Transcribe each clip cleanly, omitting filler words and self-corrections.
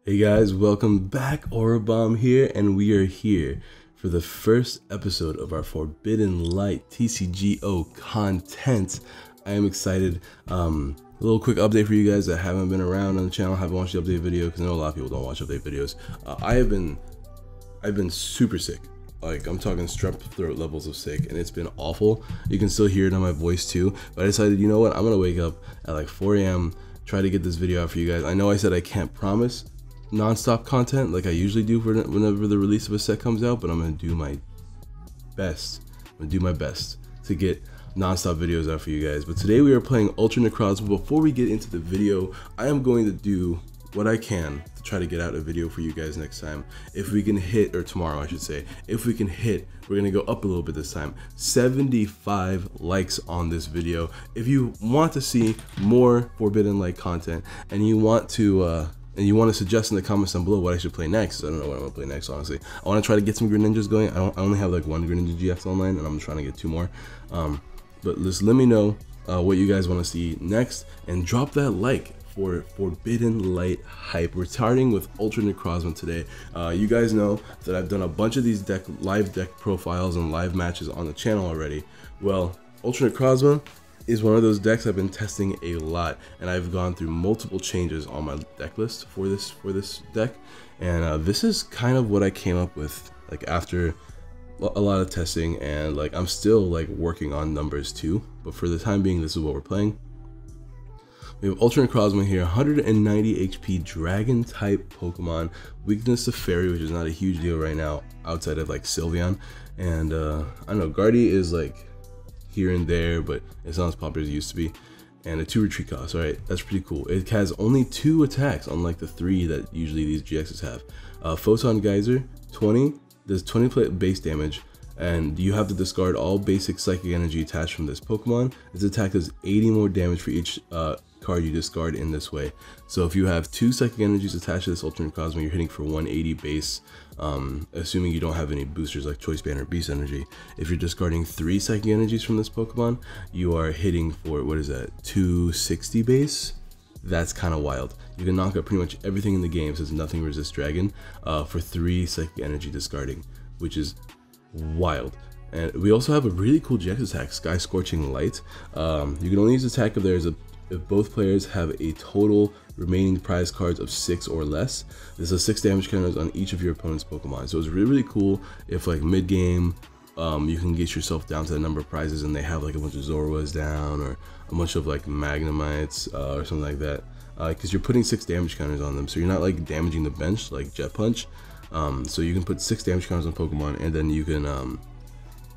Hey guys, welcome back. Orabomb here, and we are here for the first episode of our Forbidden Light TCGO content. I am excited. A little quick update for you guys that haven't been around on the channel, haven't watched the update video, because I know a lot of people don't watch update videos. I've been super sick. Like, I'm talking strep throat levels of sick, and it's been awful. You can still hear it on my voice too, but I decided, you know what, I'm gonna wake up at like 4 a.m, try to get this video out for you guys. I know I said I can't promise non-stop content like I usually do for whenever the release of a set comes out, but I'm gonna do my best. To get non-stop videos out for you guys. But today we are playing Ultra NECROZMA. Before we get into the video, I am going to do what I can to try to get out a video for you guys next time. If we can hit, or tomorrow I should say, if we can hit, we're gonna go up a little bit this time, 75 likes on this video. If you want to see more Forbidden Light content, and you want to suggest in the comments down below what I should play next. I don't know what I'm gonna play next, honestly. I want to try to get some Greninjas going. I only have like one Greninja GX online, and I'm trying to get 2 more. But just let me know what you guys want to see next, and drop that like for Forbidden Light hype. We're starting with Ultra NECROZMA today. You guys know that I've done a bunch of these live deck profiles and live matches on the channel already. Well, Ultra NECROZMA is one of those decks I've been testing a lot, and I've gone through multiple changes on my deck list for this deck, and this is kind of what I came up with like after a lot of testing, and like I'm still like working on numbers too, but for the time being this is what we're playing. We have Ultra NECROZMA here, 190 HP dragon type Pokemon, weakness to fairy, which is not a huge deal right now outside of like Sylveon, and I don't know, Guardy is like here and there, but it's not as popular as it used to be, and a 2 retreat cost. All right, that's pretty cool. It has only 2 attacks, unlike the 3 that usually these GXs have. Photon Geyser, 20, does 20 play base damage, and you have to discard all basic psychic energy attached from this Pokemon. This attack does 80 more damage for each card you discard in this way. So if you have 2 psychic energies attached to this Ultra NECROZMA, you're hitting for 180 base, assuming you don't have any boosters like Choice Band or Beast Energy. If you're discarding 3 psychic energies from this Pokemon, you are hitting for, what is that, 260 base? That's kind of wild. You can knock out pretty much everything in the game since nothing resists Dragon for 3 psychic energy discarding, which is wild. And we also have a really cool GX attack, Sky Scorching Light. You can only use this attack if both players have a total remaining prize cards of 6 or less. This is 6 damage counters on each of your opponent's Pokemon. So it's really cool if like mid game you can get yourself down to the number of prizes and they have like a bunch of Zorwas down, or a bunch of like Magnemites or something like that, because you're putting 6 damage counters on them, so you're not like damaging the bench like Jet Punch. So you can put 6 damage counters on Pokemon, and then you can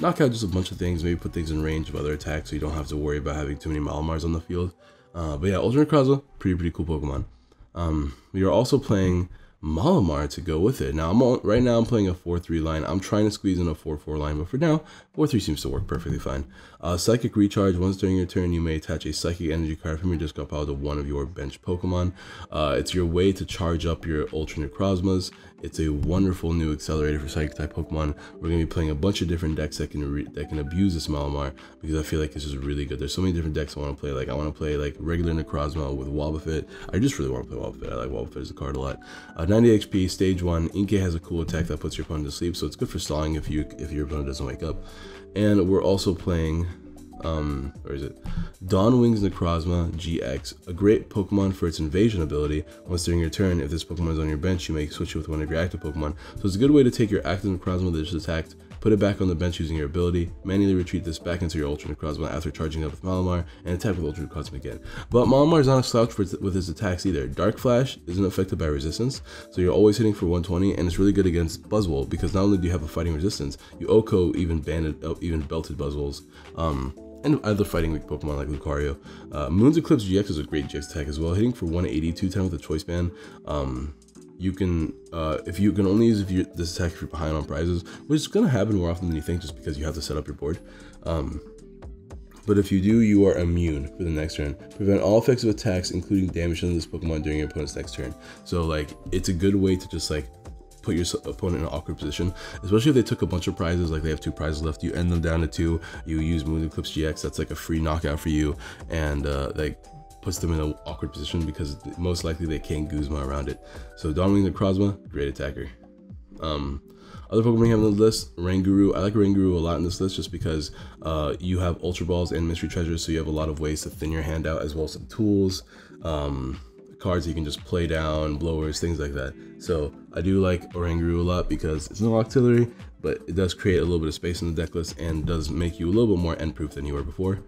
knock out just a bunch of things, maybe put things in range of other attacks so you don't have to worry about having too many Malamars on the field. But yeah, Ultra NECROZMA, pretty cool Pokemon. We are also playing Malamar to go with it. Now right now I'm playing a 4-3 line. I'm trying to squeeze in a 4-4 line, but for now 4-3 seems to work perfectly fine. Psychic Recharge, once during your turn you may attach a psychic energy card from your discard pile to one of your bench Pokemon. It's your way to charge up your Ultra NECROZMAs. It's a wonderful new accelerator for psychic type Pokemon. We're going to be playing a bunch of different decks that can abuse this Malamar, because I feel like this is really good. There's so many different decks I want to play. Like I want to play like regular NECROZMA with Wobbuffet. I just really want to play Wobbuffet. I like Wobbuffet as a card a lot. 90 HP, stage 1. Inkay has a cool attack that puts your opponent to sleep, so it's good for stalling if your opponent doesn't wake up. And we're also playing where is it? Dawn Wings NECROZMA GX, a great Pokemon for its invasion ability. Once during your turn, if this Pokemon is on your bench, you may switch it with one of your active Pokemon. So it's a good way to take your active NECROZMA that just attacked, put it back on the bench using your ability, manually retreat this back into your Ultra NECROZMA after charging up with Malamar, and attack with Ultra NECROZMA again. But Malamar is not a slouch with his attacks either. Dark Flash isn't affected by resistance, so you're always hitting for 120, and it's really good against Buzzwole, because not only do you have a fighting resistance, you OHKO even belted Buzzwoles. And other fighting weak Pokemon like Lucario. Moon's Eclipse GX is a great GX attack as well, hitting for 180, 210 with a Choice Band. You can, if you can only use this attack if you're behind on prizes, which is going to happen more often than you think just because you have to set up your board. But if you do, you are immune for the next turn. Prevent all effective attacks, including damage on this Pokemon during your opponent's next turn. So like, it's a good way to just like put your opponent in an awkward position, especially if they took a bunch of prizes, like they have 2 prizes left, you end them down to 2, you use Moon Eclipse GX, that's like a free knockout for you, and like puts them in an awkward position because most likely they can't Guzma around it. So Dominating NECROZMA, great attacker. Other Pokemon we have on the list, Ranguru. I like Ranguru a lot in this list just because you have Ultra Balls and Mystery Treasures, so you have a lot of ways to thin your hand out, as well as some tools, cards you can just play down, blowers, things like that. So I do like Oranguru a lot because it's no auxiliary, but it does create a little bit of space in the deck list and does make you a little bit more end-proof than you were before.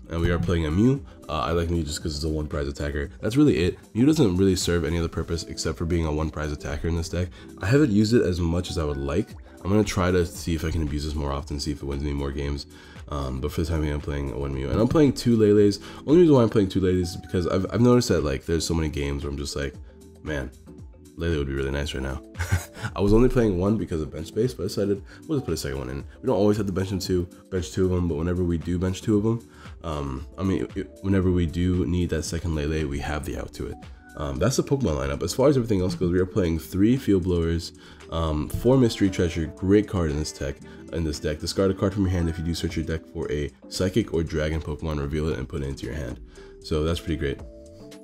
And we are playing a Mew. I like Mew just because it's a one prize attacker. That's really it. Mew doesn't really serve any other purpose except for being a one prize attacker in this deck. I haven't used it as much as I would like. I'm going to try to see if I can abuse this more often, see if it wins me more games. But for the time being, I'm playing one Mew. And I'm playing 2 Lele's. Only reason why I'm playing 2 Lele's is because I've noticed that like there's so many games where I'm just like, man, Lele would be really nice right now. I was only playing 1 because of bench space, but I decided we'll just put a second one in. We don't always have to bench 2 of them, but whenever we do bench 2 of them, whenever we do need that second Lele, we have the out to it. That's the Pokemon lineup. As far as everything else goes, we are playing 3 Field Blowers, 4 Mystery Treasure, great card in this deck. Discard a card from your hand if you do search your deck for a Psychic or Dragon Pokemon, reveal it and put it into your hand. So that's pretty great.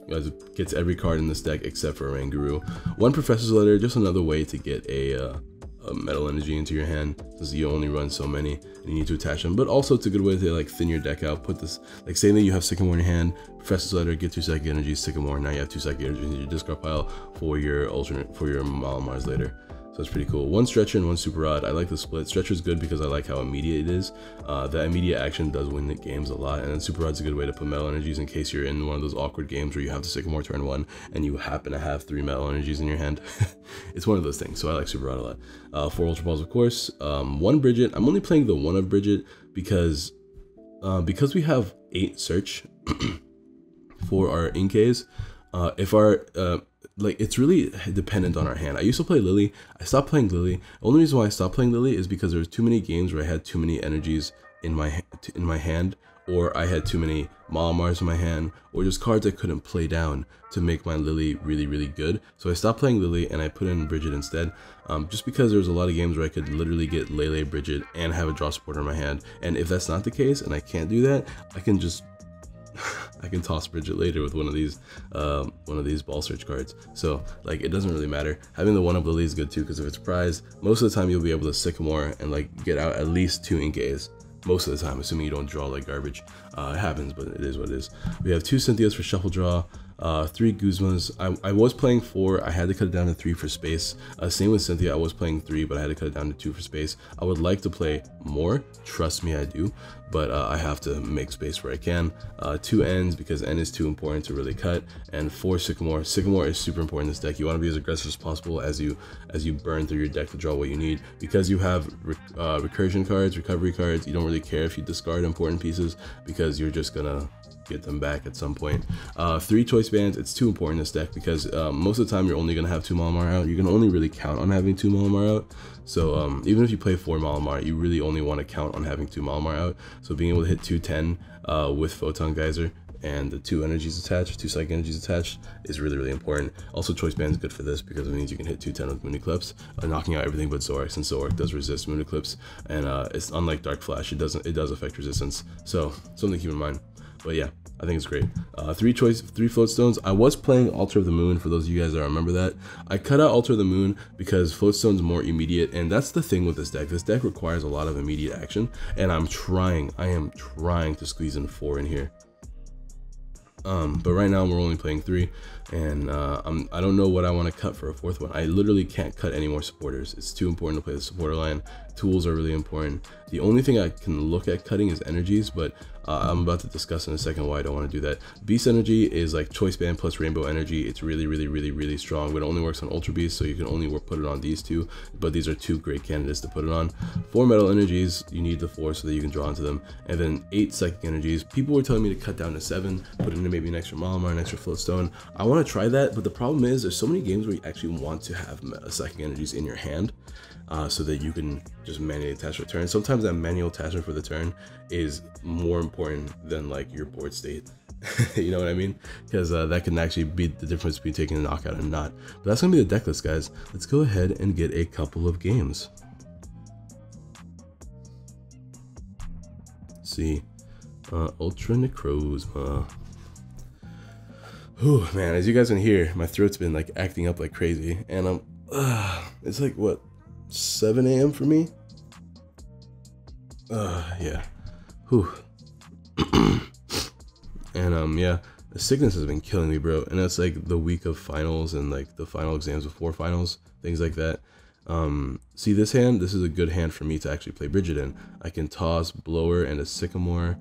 It gets every card in this deck except for Ranguru. 1 Professor's Letter, just another way to get a Metal Energy into your hand, since you only run so many and you need to attach them. But also it's a good way to like thin your deck out. Put this, like say that you have Sycamore in your hand, Professor's Letter, get 2 Psychic Energies, Sycamore. Now you have 2 Psychic Energies in your discard pile for your Malamars later. So it's pretty cool. 1 Stretcher and 1 Super Rod. I like the split. Stretcher is good because I like how immediate it is. That immediate action does win the games a lot. And then Super Rod's a good way to put Metal Energies in case you're in one of those awkward games where you have the Sycamore turn 1 and you happen to have 3 Metal Energies in your hand. It's one of those things. So I like Super Rod a lot. 4 Ultra Balls, of course. 1 Bridget. I'm only playing the 1 of Bridget because we have 8 search for our Inkays. If our like it's really dependent on our hand. I used to play Lily. I stopped playing Lily. The only reason why I stopped playing Lily is because there was too many games where I had too many energies in my hand, or I had too many Malamars in my hand, or just cards I couldn't play down to make my Lily really, really good. So I stopped playing Lily and I put in Bridget instead, just because there was a lot of games where I could literally get Lele, Bridget, and have a draw supporter in my hand. And if that's not the case and I can't do that, I can just I can toss Bridget later with one of these ball search cards. So like it doesn't really matter. Having the 1 of Lily is good too, because if it's prized, most of the time you'll be able to Sycamore and like get out at least 2 Inkays. Most of the time, assuming you don't draw like garbage. It happens, but it is what it is. We have 2 Cynthias for shuffle draw, 3 Guzmas. I was playing 4. I had to cut it down to 3 for space. Same with Cynthia. I was playing 3, but I had to cut it down to 2 for space. I would like to play more. Trust me, I do. But I have to make space where I can. 2 Ns because N is too important to really cut, and 4 Sycamore. Sycamore is super important in this deck. You want to be as aggressive as possible as you burn through your deck to draw what you need. Because you have recursion cards, recovery cards, you don't really care if you discard important pieces because you're just gonna get them back at some point. 3 Choice Bands, it's too important in this deck because most of the time you're only going to have 2 Malamar out. You can only really count on having 2 Malamar out. So even if you play 4 Malamar, you really only want to count on having 2 Malamar out. So being able to hit 210 with Photon Geyser and the 2 energies attached, 2 Psychic Energies attached, is really, really important. Also, Choice Band is good for this because it means you can hit 210 with Moon Eclipse, knocking out everything but Zoroark, since Zoroark does resist Moon Eclipse, and it's unlike Dark Flash, it does affect resistance. So something to keep in mind. But yeah, I think it's great. 3 Floatstones. I was playing Altar of the Moon, for those of you guys that remember that. I cut out Altar of the Moon because Floatstone's more immediate, and that's the thing with this deck. This deck requires a lot of immediate action, and I am trying to squeeze in 4 in here. But right now we're only playing 3, and I don't know what I want to cut for a 4th one. I literally can't cut any more supporters. It's too important to play the supporter line. Tools are really important. The only thing I can look at cutting is energies, but I'm about to discuss in a second why I don't want to do that. Beast Energy is like Choice Band plus Rainbow Energy. It's really, really, really, really strong, but it only works on Ultra Beast, so you can only put it on these 2, but these are 2 great candidates to put it on. 4 Metal Energies, you need the 4 so that you can draw into them, and then 8 Psychic Energies. People were telling me to cut down to 7, put in maybe an extra Malamar, an extra Floatstone. I want to try that, but the problem is there's so many games where you actually want to have Psychic Energies in your hand, so that you can just manually attach for turn. Sometimes that manual attachment for the turn is more important than like your board state. You know what I mean? Because that can actually be the difference between taking a knockout and not. But that's gonna be the deck list, guys. Let's go ahead and get a couple of games. Let's see, Ultra NECROZMA. Whew, man, as you guys can hear, my throat's been like acting up like crazy, and it's like what, 7 a.m. for me? Yeah. Whew. And yeah, the sickness has been killing me, bro. And that's like the week of finals and like the final exams before finals, things like that. See this hand? This is a good hand for me to actually play Bridget in. I can toss Blower and a Sycamore,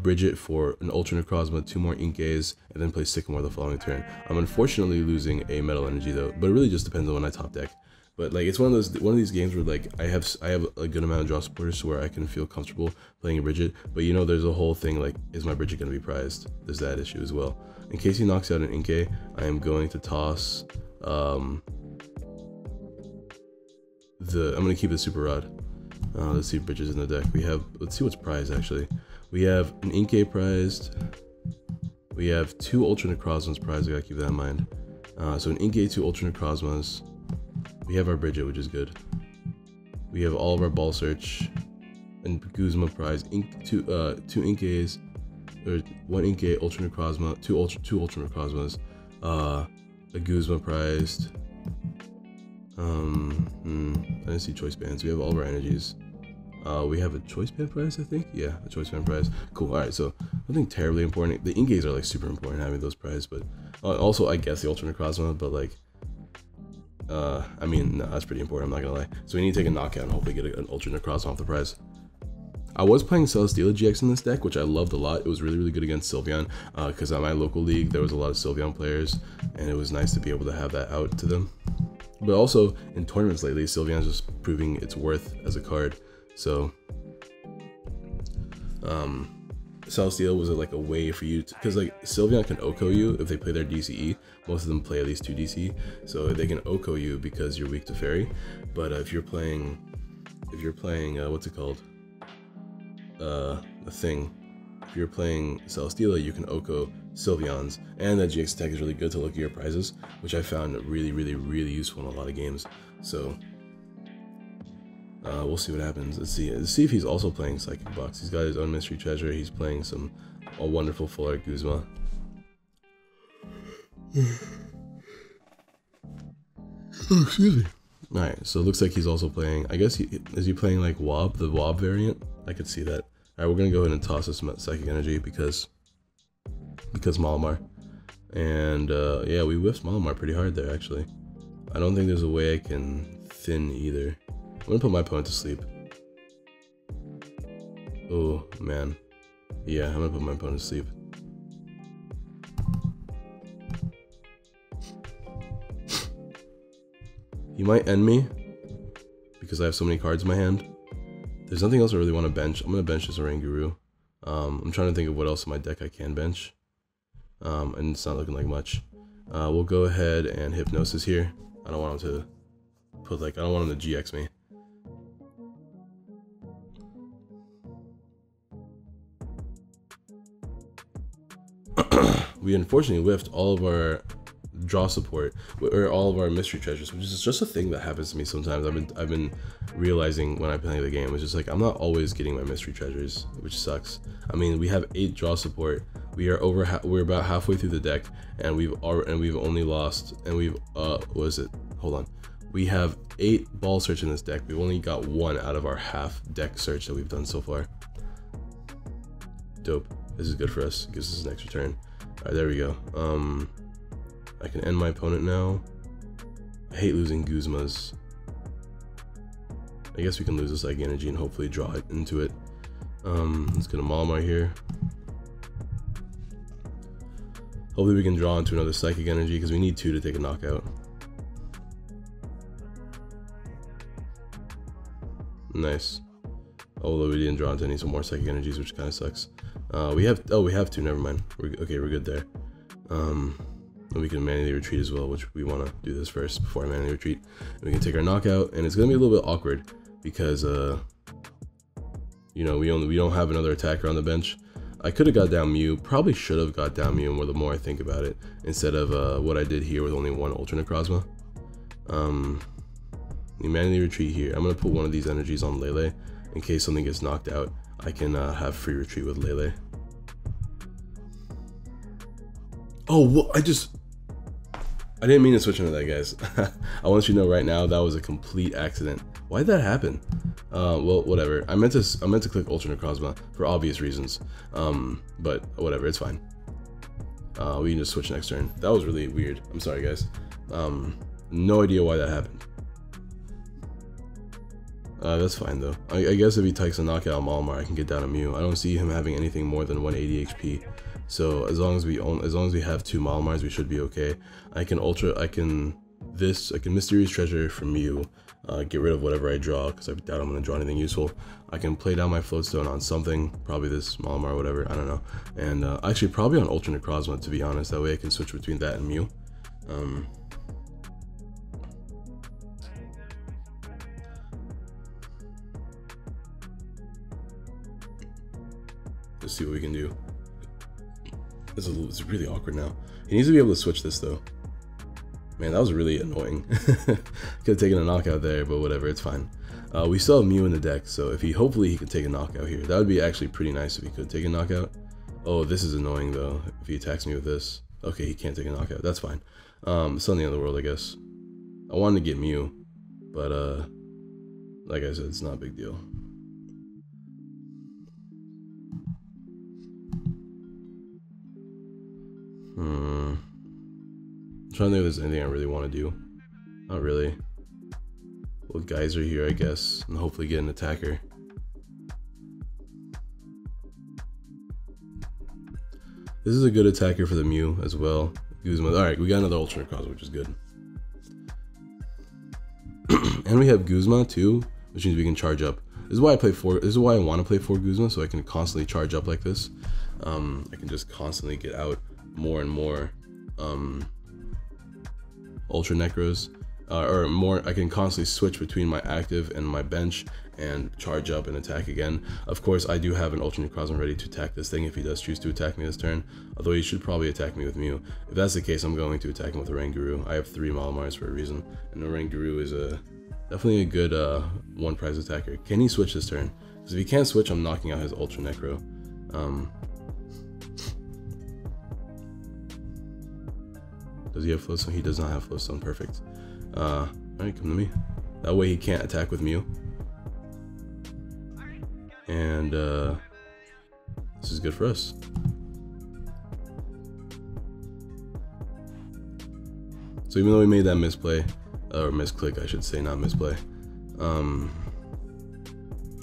Bridget for an Ultra Necrozma, 2 more Inkays, and then play Sycamore the following turn. I'm unfortunately losing a Metal Energy though, but it really just depends on when I top deck. But like, it's one of these games where like I have a good amount of draw supporters where I can feel comfortable playing a Bridget. But you know, there's a whole thing like, is my Bridget going to be prized? There's that issue as well. In case he knocks out an Inkay, I am going to toss I'm going to keep the Super Rod. Let's see if Bridget's in the deck. Let's see what's prized actually. We have an Inkay prized. We have 2 Ultra Necrozmas prized. I gotta keep that in mind. So an Inkay, 2 Ultra Necrozmas. We have our Bridget, which is good. We have all of our Ball Search and Guzma prize. 2 Inkays, or 1 Inkay, Ultra Necrozma, 2 Ultra Necrozmas, a Guzma prized. I didn't see choice bands. We have all of our energies. We have a choice band prize, I think. Yeah, a choice band prize. Cool. All right, so nothing terribly important. The Inkays are like super important having those prizes, but also I guess the Ultra Necrozma, but like. I mean, no, that's pretty important, I'm not gonna lie. So we need to take a knockout and hopefully get an Ultra Necrozma off the prize. I was playing Celesteela GX in this deck, which I loved a lot. It was really, really good against Sylveon, because at my local league, there was a lot of Sylveon players, and it was nice to be able to have that out to them. But also, in tournaments lately, Sylveon's just proving its worth as a card. So, Celesteela was like a way for you to, because like Sylveon can OHKO you if they play their DCE. Most of them play at least 2 DC, so they can OHKO you because you're weak to Fairy. But if you're playing what's it called? The thing. If you're playing Celesteela, you can OHKO Sylveons, and that GX attack is really good to look at your prizes, which I found really, really, really useful in a lot of games. So we'll see what happens. Let's see if he's also playing Psychic Box. He's got his own Mystery Treasure. He's playing a wonderful full art Guzma. Oh, excuse me. Alright, so it looks like he's also playing, I guess is he playing like Wob, the Wob variant? I could see that. Alright, we're gonna go ahead and toss this Psychic Energy because Malamar. And yeah, we whiffed Malamar pretty hard there actually. I don't think there's a way I can thin either. I'm gonna put my opponent to sleep. Oh man. Yeah, I'm gonna put my opponent to sleep. He might end me because I have so many cards in my hand. There's nothing else I really want to bench. I'm gonna bench this Oranguru. I'm trying to think of what else in my deck I can bench. And it's not looking like much. We'll go ahead and Hypnosis here. I don't want him to I don't want him to GX me. We unfortunately whiffed all of our draw support, or all of our mystery treasures, which is just a thing that happens to me sometimes. I've been realizing when I play the game, it's just like I'm not always getting my mystery treasures, which sucks. I mean, we have 8 draw support. We're about halfway through the deck, and we've only lost, and what is it? Hold on. We have 8 Ball Search in this deck. We've only got 1 out of our half deck search that we've done so far. Dope. This is good for us. It gives us an extra turn. Alright, there we go. I can end my opponent now. I hate losing Guzmas. I guess we can lose the Psychic Energy and hopefully draw it into it. Let's get a Malamar here. Hopefully we can draw into another Psychic Energy because we need 2 to take a knockout. Nice. Although we didn't draw into any more Psychic Energies, which kind of sucks. We have 2, never mind. We're good there. We can manually retreat as well, which we want to do this first before I manually retreat. And we can take our knockout, and it's gonna be a little bit awkward because you know, we don't have another attacker on the bench. I could have got down Mew, probably should have got down Mew more the more I think about it, instead of what I did here with only 1 Ultra Necrozma. We manually retreat here. I'm gonna put one of these energies on Lele in case something gets knocked out. I can have free retreat with Lele. Oh, well, I didn't mean to switch into that, guys. I want you to know right now that was a complete accident. Why did that happen? Well, whatever. I meant to click Ultra NECROZMA for obvious reasons. But whatever, it's fine. We can just switch next turn. That was really weird. I'm sorry, guys. No idea why that happened. That's fine though. I guess if he takes a knockout on Mewmore, I can get down a Mew. I don't see him having anything more than 180 HP. So as long as we have 2 Mewmores, we should be okay. I can Mysterious Treasure from Mew, get rid of whatever I draw because I doubt I'm gonna draw anything useful. I can play down my Floatstone on something, probably this Mewmore or whatever, I don't know. And actually probably on Ultra NECROZMA, to be honest. That way I can switch between that and Mew. Let's see what we can do. It's really awkward now. He needs to be able to switch this though. Man, that was really annoying. Could have taken a knockout there, but whatever, it's fine. We still have Mew in the deck, so hopefully he could take a knockout here. That would be actually pretty nice if he could take a knockout. Oh, this is annoying though, if he attacks me with this. Okay, he can't take a knockout, that's fine. It's not the end of the world, I guess. I wanted to get Mew, but like I said, it's not a big deal. I'm trying to think if there's anything I really want to do. Not really. Well, guys are here, I guess, and hopefully get an attacker. This is a good attacker for the Mew as well. Alright, we got another Ultra NECROZMA, which is good. And we have Guzma too, which means we can charge up. This is why I want to play 4 Guzma, so I can constantly charge up like this. I can just constantly get out more and more Ultra Necros, or more. I can constantly switch between my active and my bench and charge up and attack again. Of course, I do have an Ultra NECROZMA ready to attack this thing if he does choose to attack me this turn, although he should probably attack me with Mew. If that's the case, I'm going to attack him with Oranguru. I have 3 Mewmores for a reason, and Oranguru is definitely a good 1 prize attacker. Can he switch this turn? Because if he can't switch, I'm knocking out his Ultra Necro. Does he have Floatstone? He does not have Floatstone. Perfect. Alright, come to me. That way he can't attack with Mew. And this is good for us. So even though we made that misplay, or misclick I should say, not misplay, or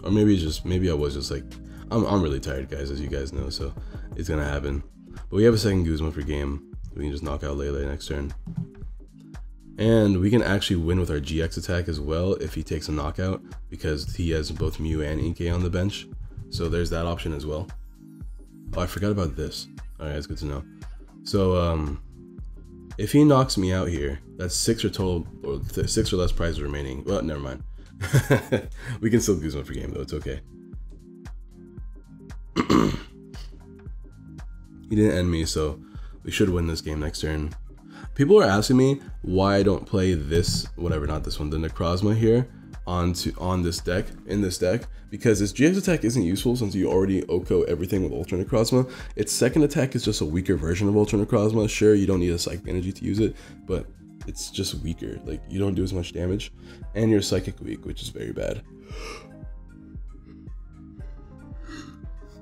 maybe I was just like, I'm really tired, guys, as you guys know, so it's gonna happen. But we have a second Guzma for game. We can just knock out Lele next turn. And we can actually win with our GX attack as well if he takes a knockout, because he has both Mew and Inkay on the bench. So there's that option as well. Oh, I forgot about this. Alright, that's good to know. So if he knocks me out here, that's 6 or 6 or less prizes remaining. Well, never mind. We can still Guzma for game though, it's okay. He didn't end me, so we should win this game next turn. People are asking me why I don't play this, whatever, not this one, the NECROZMA here in this deck, because this GX attack isn't useful since you already OHKO everything with Ultra NECROZMA. Its second attack is just a weaker version of Ultra NECROZMA. Sure, you don't need a Psychic Energy to use it, but it's just weaker. Like, you don't do as much damage, and you're Psychic weak, which is very bad.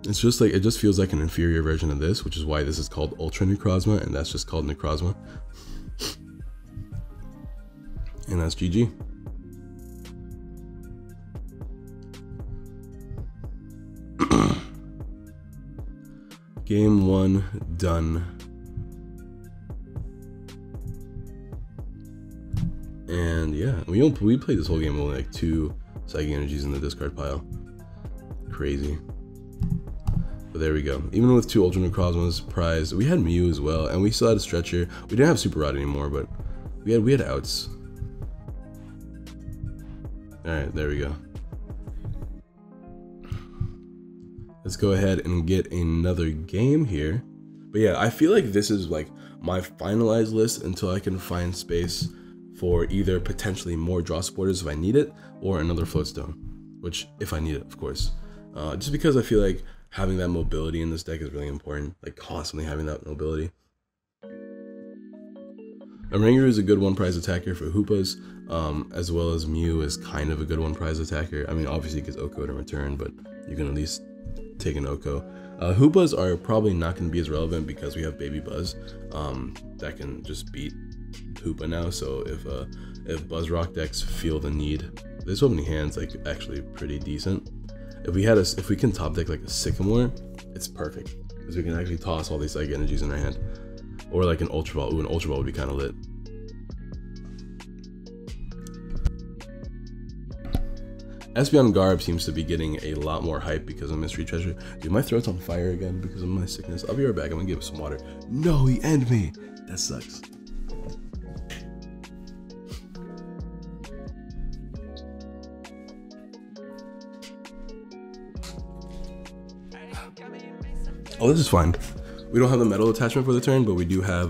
It's just like, it just feels like an inferior version of this, which is why this is called Ultra NECROZMA, and that's just called NECROZMA. And that's GG. Game 1 done. And yeah, we played this whole game with only like 2 Psychic Energies in the discard pile. Crazy. But there we go. Even with 2 Ultra NECROZMAs prized, we had Mew as well, and we still had a Stretcher. We didn't have Super Rod anymore, but we had outs. Alright, there we go. Let's go ahead and get another game here. But yeah, I feel like this is like my finalized list until I can find space for either potentially more draw supporters if I need it, or another Floatstone, which if I need it, of course. Just because I feel like having that mobility in this deck is really important, like constantly having that mobility. Oranguru is a good one prize attacker for Hoopas, as well as Mew is kind of a good one prize attacker. I mean, obviously it gets Oko in return, but you can at least take an Oko. Hoopas are probably not going to be as relevant because we have Baby Buzz that can just beat Hoopa now. So if Buzz Rock decks feel the need, there's so many hands like actually pretty decent. If we can top deck like a Sycamore, it's perfect because we can actually toss all these psychic energies in our hand. Or like an Ultra Ball. Ooh, an Ultra Ball would be kind of lit. Espeon Garb seems to be getting a lot more hype because of Mystery Treasure. Dude, my throat's on fire again because of my sickness. I'll be right back. I'm gonna give it some water. No, he ended me. That sucks. Oh, this is fine. We don't have the metal attachment for the turn, but we do have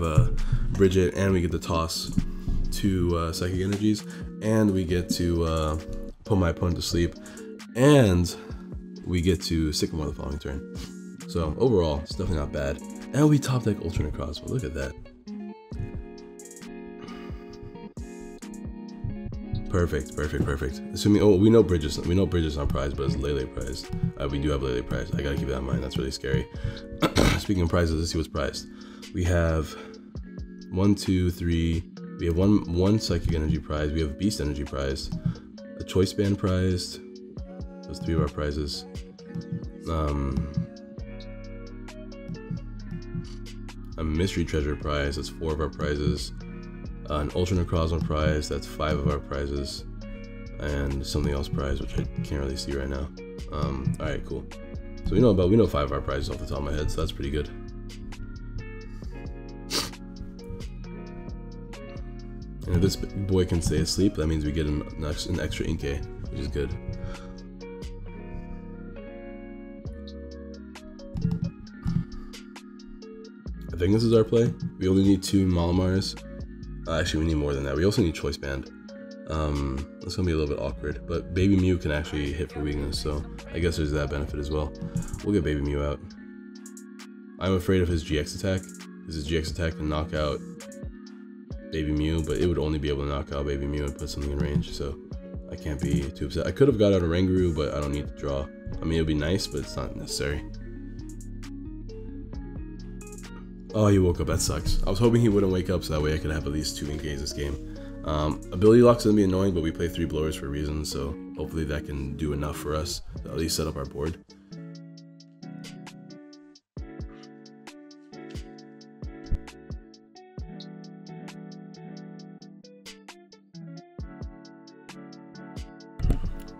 Bridget, and we get to toss 2 psychic energies, and we get to put my opponent to sleep, and we get to Sycamore the following turn. So overall, it's definitely not bad. And we top deck Ultra NECROZMA. Look at that. Perfect, perfect, perfect. Assuming, oh, we know Bridget's not prized, but it's Lele prized. We do have Lele prized. I gotta keep that in mind. That's really scary. Speaking of prizes, let's see what's prized. We have 1, 2, 3. We have one psychic energy prize. We have beast energy prized. A choice band prized. Those 3 of our prizes. A mystery treasure prize. That's 4 of our prizes. An Ultra NECROZMA prize, that's 5 of our prizes, and something else prize, which I can't really see right now. Alright, cool. So we know 5 of our prizes off the top of my head, so that's pretty good. And if this boy can stay asleep, that means we get an extra Inkay, which is good. I think this is our play. We only need 2 Malamars. Actually, we need more than that. We also need Choice Band. That's gonna be a little bit awkward, but Baby Mew can actually hit for weakness, so I guess there's that benefit as well. We'll get Baby Mew out. I'm afraid of his GX attack. His GX attack can knock out Baby Mew, but it would only be able to knock out Baby Mew and put something in range, so I can't be too upset. I could have got out a Oranguru, but I don't need to draw. I mean, it would be nice, but it's not necessary. Oh, he woke up. That sucks. I was hoping he wouldn't wake up so that way I could have at least 2 Inkays this game. Ability lock's gonna be annoying, but we play 3 blowers for a reason, so hopefully that can do enough for us to at least set up our board.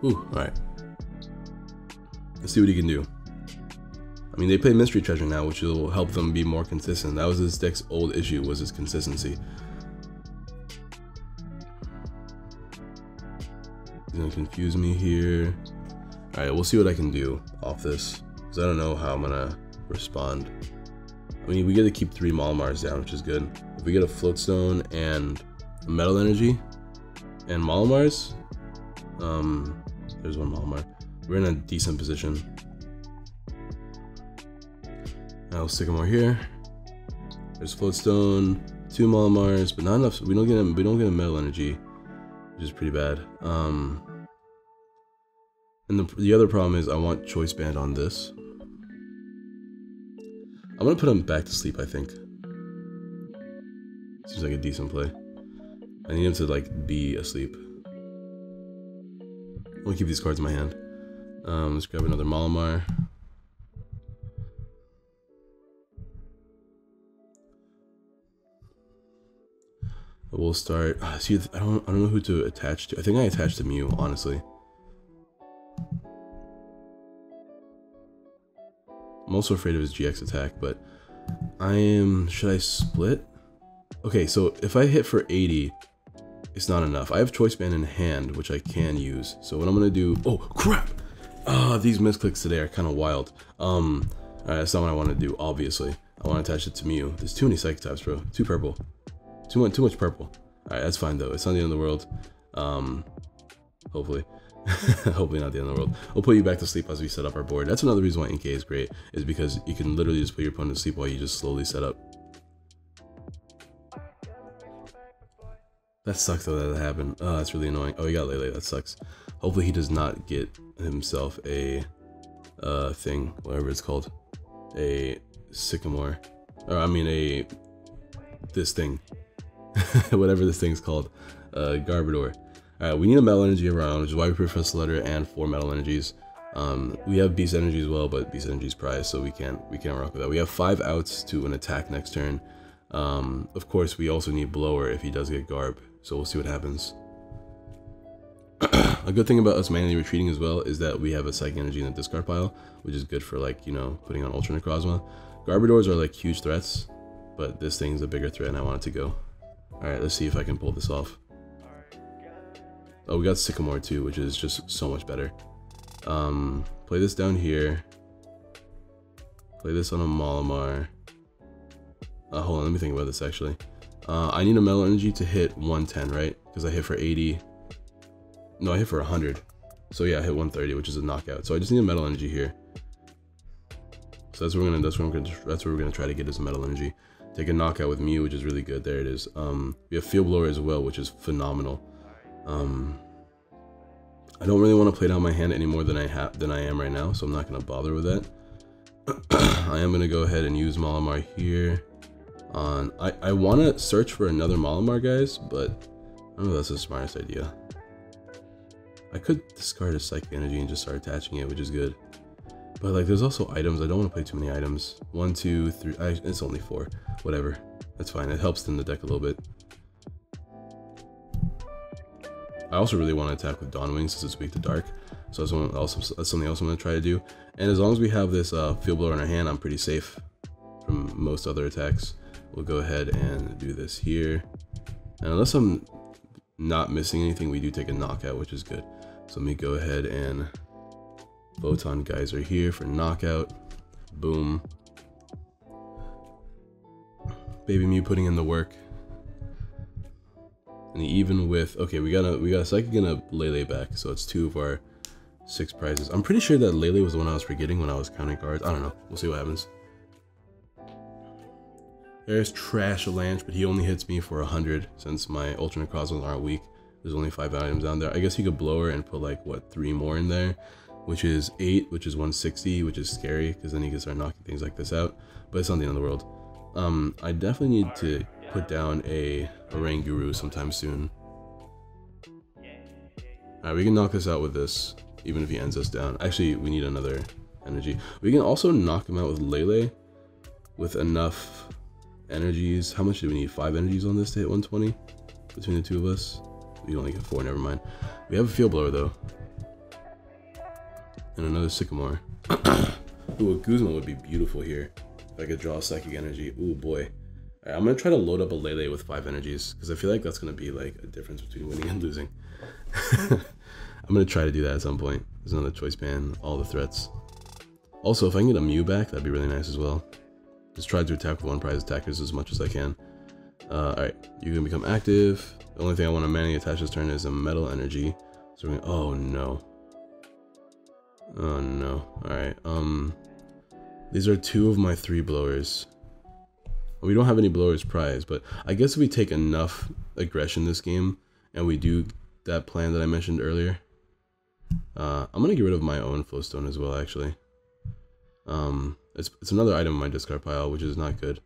Ooh, alright. Let's see what he can do. I mean, they play Mystery Treasure now, which will help them be more consistent. That was this deck's old issue, was its consistency. He's gonna confuse me here. Alright, we'll see what I can do off this, because I don't know how I'm gonna respond. I mean, we get to keep 3 Malamars down, which is good. If we get a Floatstone and a Metal Energy and Malamars, there's 1 Malamar. We're in a decent position. Now Sycamore here. There's Floatstone, 2 Malamars, but not enough. We don't get a Metal Energy, which is pretty bad. And the other problem is I want Choice Band on this. I'm gonna put him back to sleep, I think. Seems like a decent play. I need him to like be asleep. I'm gonna keep these cards in my hand. Let's grab another Malamar. We'll start. See, I don't know who to attach to. I think I attached to Mew, honestly. I'm also afraid of his GX attack, but should I split? Okay, so if I hit for 80, it's not enough. I have Choice Band in hand, which I can use. So what I'm gonna do, oh crap! These misclicks today are kind of wild. Alright, that's not what I want to do, obviously. I want to attach it to Mew. There's too many Psychic types, bro. Too purple. Too much purple. Alright, that's fine though. It's not the end of the world. Hopefully. Hopefully not the end of the world. We'll put you back to sleep as we set up our board. That's another reason why Inkay is great, is because you can literally just put your opponent to sleep while you just slowly set up. That sucks though that happened. Oh, that's really annoying. Oh, he got Lele. That sucks. Hopefully he does not get himself a thing, whatever it's called, a sycamore, or I mean this thing, whatever this thing's called, Garbodor. All right, we need a metal energy around, which is why we prefer letter and 4 metal energies. We have beast energy as well, but beast energy is prized, so we can't rock with that. We have 5 outs to an attack next turn. Of course, we also need blower if he does get Garb, so we'll see what happens. A good thing about us manually retreating as well is that we have a psychic energy in the discard pile, which is good for, like, you know, putting on Ultra NECROZMA. Garbodors are like huge threats, but this thing's a bigger threat and I want it to go. Alright, let's see if I can pull this off. Oh, we got Sycamore too, which is just so much better. Play this down here. Play this on a Malamar. Hold on, let me think about this actually. I need a metal energy to hit 110, right? Because I hit for 80. No, I hit for 100. So yeah, I hit 130, which is a knockout. So I just need a metal energy here. So that's what we're gonna try to get is a metal energy. Take a knockout with Mew, which is really good. There it is. We have Field Blower as well, which is phenomenal. I don't really want to play down my hand any more than I am right now, so I'm not gonna bother with that. I am gonna go ahead and use Malamar here. I want to search for another Malamar, guys, but I don't know if that's the smartest idea. I could discard a Psychic Energy and just start attaching it, which is good. But like, there's also items. I don't want to play too many items. 1, 2, 3. It's only 4. Whatever. That's fine. It helps in the deck a little bit. I also really want to attack with Dawnwing since it's weak to dark. So that's something else I'm going to try to do. And as long as we have this Field Blower in our hand, I'm pretty safe from most other attacks. We'll go ahead and do this here. And unless I'm not missing anything, we do take a knockout, which is good. So let me go ahead and Photon Geyser here for knockout. Boom. Baby Mew putting in the work. And even with, okay, we got a Psychic and a Lele back, so it's 2 of our 6 prizes. I'm pretty sure that Lele was the one I was forgetting when I was counting cards. I don't know. We'll see what happens. There's Trash-a-Lanche, but he only hits me for 100 since my Ultra NECROZMAs aren't weak. There's only 5 items down there. I guess he could Blower and put like, what, 3 more in there, which is 8, which is 160, which is scary because then he can start knocking things like this out. But it's not the end of the world. I definitely need to put down a Oranguru sometime soon. Alright, we can knock this out with this, even if he ends us down. Actually, we need another energy. We can also knock him out with Lele with enough energies. How much do we need? 5 energies on this to hit 120 between the 2 of us? We only get 4, never mind. We have a Field Blower though. And another Sycamore. Ooh, a Guzma would be beautiful here. If I could draw a Psychic Energy. Ooh boy. Alright, I'm gonna try to load up a Lele with 5 energies, because I feel like that's gonna be like a difference between winning and losing. I'm gonna try to do that at some point. There's another choice ban, all the threats. Also, if I can get a Mew back, that'd be really nice as well. Just try to attack with 1 prize attackers as much as I can. Alright, you can become active. The only thing I want to manually attach this turn is a metal energy. So we're gonna, oh no. Oh no. Alright, these are 2 of my 3 blowers. We don't have any blowers prize, but I guess if we take enough aggression this game and we do that plan that I mentioned earlier, I'm gonna get rid of my own Flowstone as well, actually. It's another item in my discard pile, which is not good.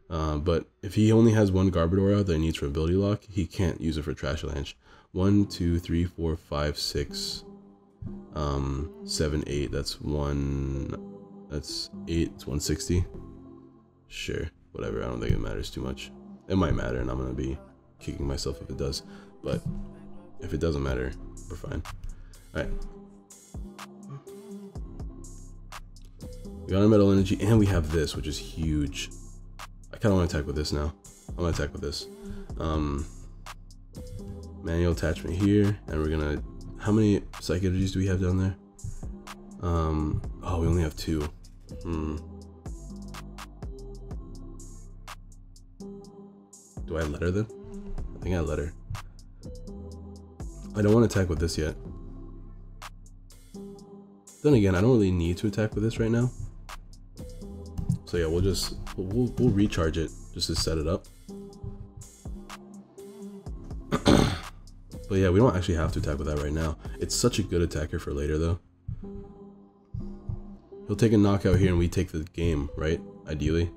But if he only has 1 Garbodor out that he needs for ability lock, he can't use it for Trash-a-Lanche. 1, 2, 3, 4, 5, 6, 7, 8. That's 1. That's 8. It's 160. Sure, whatever. I don't think it matters too much. It might matter, and I'm gonna be kicking myself if it does. But if it doesn't matter, we're fine. All right. We got a metal energy, and we have this, which is huge. I kind of want to attack with this now. I'm gonna attack with this. Manual attachment here, and we're gonna. How many Psychic Energies do we have down there? Oh, we only have 2. Do I let her then? I think I let her. I don't want to attack with this yet. Then again, I don't really need to attack with this right now. So yeah, we'll recharge it just to set it up. But yeah, we don't actually have to attack with that right now. It's such a good attacker for later though. He'll take a knockout here and we take the game, right? Ideally.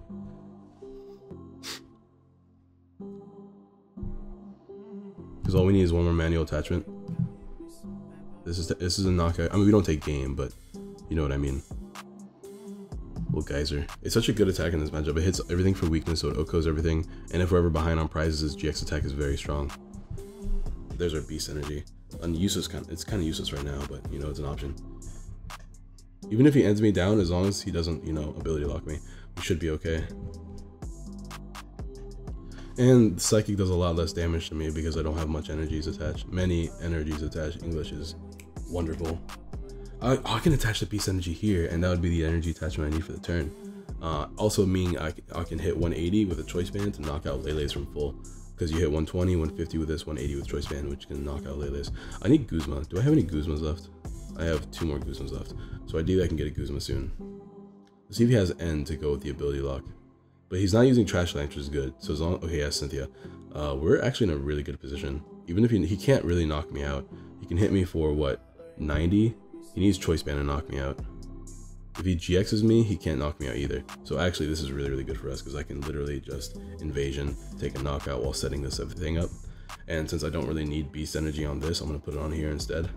Because all we need is one more manual attachment. This is a knockout. I mean, we don't take game, but you know what I mean. Little geyser. It's such a good attack in this matchup. It hits everything for weakness, so it OHKOs everything. And if we're ever behind on prizes, his GX attack is very strong. There's our beast energy. Useless, it's kind of useless right now, but you know, it's an option. Even if he ends me down, as long as he doesn't, you know, ability lock me, we should be okay. And Psychic does a lot less damage to me because I don't have much energies attached. Many energies attached. English is wonderful. I can attach the beast energy here, and that would be the energy attachment I need for the turn. Also meaning I can hit 180 with a choice band to knock out Lele's from full. Because you hit 120, 150 with this, 180 with choice band, which can knock out Lele's. I need Guzma. Do I have any Guzmas left? I have 2 more Guzmas left. So ideally I can get a Guzma soon. Let's see if he has N to go with the ability lock. But he's not using Trash Land, which is good. So as long, okay, yeah, Cynthia. We're actually in a really good position. Even if he can't really knock me out. He can hit me for what, 90? He needs choice band to knock me out. If he GXs me, he can't knock me out either. So actually this is really, really good for us because I can literally just invasion, take a knockout while setting this everything up. And since I don't really need beast energy on this, I'm gonna put it on here instead.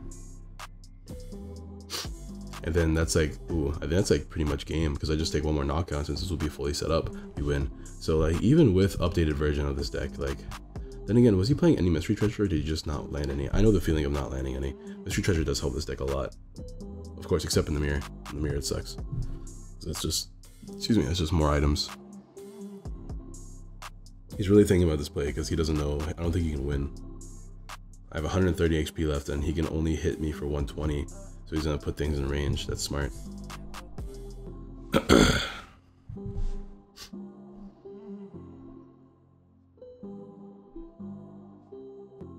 And then that's like, ooh, I think that's like pretty much game because I just take one more knockout since this will be fully set up, we win. So like even with updated version of this deck, like, then again, was he playing any Mystery Treasure or did he just not land any? I know the feeling of not landing any. Mystery Treasure does help this deck a lot. Of course, except in the mirror. In the mirror it sucks. So that's just, excuse me, that's just more items. He's really thinking about this play because he doesn't know, I don't think he can win. I have 130 HP left and he can only hit me for 120. So he's gonna put things in range. That's smart.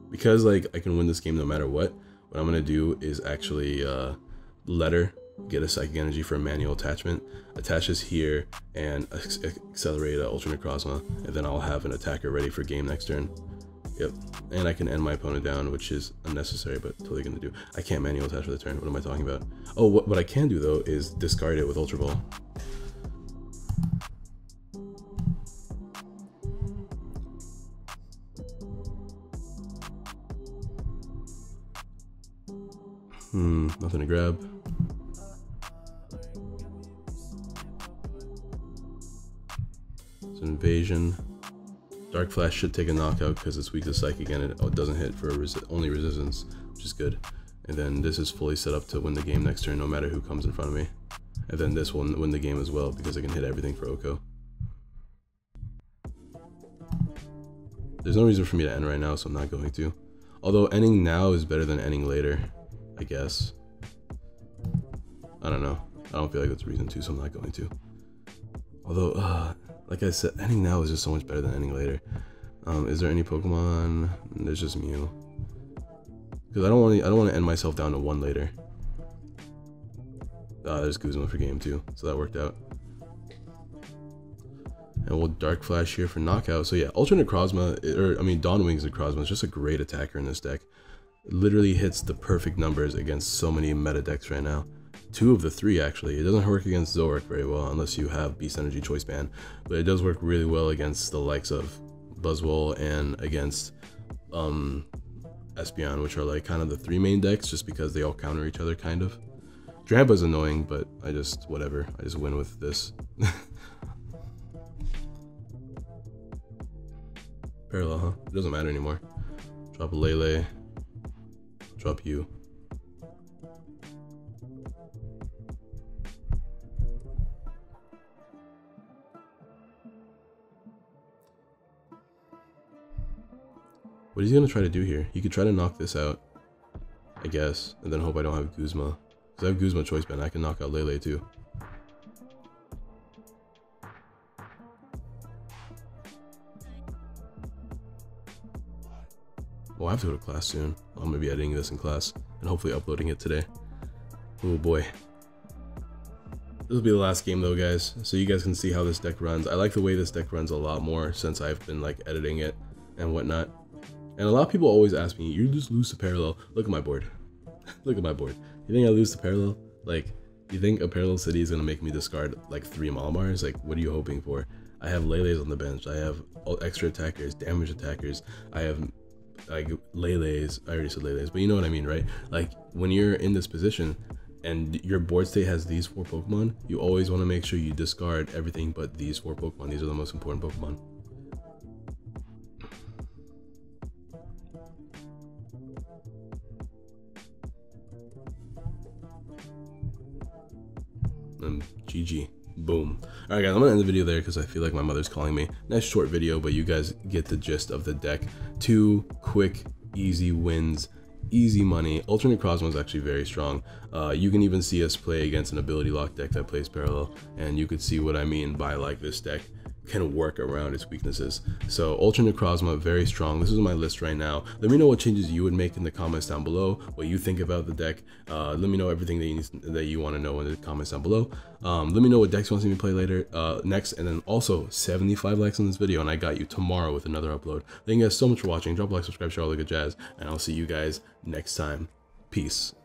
Because like I can win this game no matter what I'm gonna do is actually let her get a psychic energy for a manual attachment, attach this here, and accelerate Ultra NECROZMA, and then I'll have an attacker ready for game next turn. Yep, and I can end my opponent down, which is unnecessary, but totally gonna do. I can't manual attach for the turn. What am I talking about? Oh, what I can do though is discard it with Ultra Ball. Nothing to grab. It's an invasion. Dark Flash should take a knockout because it's weak to Psychic and it doesn't hit for only resistance, which is good. And then this is fully set up to win the game next turn no matter who comes in front of me. And then this will win the game as well because I can hit everything for OHKO. There's no reason for me to end right now, so I'm not going to. Although ending now is better than ending later, I guess. I don't know. I don't feel like that's a reason to, so I'm not going to. Although, like I said, ending now is just so much better than ending later. Is there any Pokemon? There's just Mew. Because I don't want to end myself down to 1 later. There's Guzma for game 2, so that worked out. And we'll Dark Flash here for knockout. So yeah, Ultra NECROZMA, or I mean Dawn Wings NECROZMA is just a great attacker in this deck. It literally hits the perfect numbers against so many meta decks right now. 2 of the 3 actually. It doesn't work against Zoroark very well unless you have Beast Energy Choice Band, but it does work really well against the likes of Buzzwole and against Espeon, which are like kind of the 3 main decks just because they all counter each other kind of. Drampa's annoying, but I just, whatever. I just win with this. Parallel, huh? It doesn't matter anymore. Drop Lele. Drop you. What is he gonna try to do here? He could try to knock this out, I guess, and then hope I don't have Guzma. Because I have Guzma Choice Band, I can knock out Lele too. Oh, I have to go to class soon. I'm gonna be editing this in class and hopefully uploading it today. Oh boy. This will be the last game though, guys, so you guys can see how this deck runs. I like the way this deck runs a lot more since I've been like editing it and whatnot. And a lot of people always ask me, you just lose to parallel. Look at my board. Look at my board. You think I lose to parallel? Like, you think a parallel city is going to make me discard like 3 Malamars? Like, what are you hoping for? I have Lele's on the bench. I have extra attackers, damage attackers. I have like Lele's. I already said Lele's, but you know what I mean, right? Like, when you're in this position and your board state has these 4 Pokemon, you always want to make sure you discard everything but these 4 Pokemon. These are the most important Pokemon. GG. Boom. All right, guys, I'm gonna end the video there because I feel like my mother's calling me. Nice short video, but you guys get the gist of the deck. 2 quick, easy wins, easy money. Ultra NECROZMA is actually very strong. You can even see us play against an ability lock deck that plays parallel, and you could see what I mean by like this deck can work around its weaknesses. So Ultra NECROZMA, very strong. This is my list right now. Let me know what changes you would make in the comments down below, what you think about the deck. Let me know everything that you want to know in the comments down below. Let me know what decks you want to see me play later, next, and then also 75 likes on this video, and I got you tomorrow with another upload. Thank you guys so much for watching. Drop a like, subscribe, share all the good jazz, and I'll see you guys next time. Peace.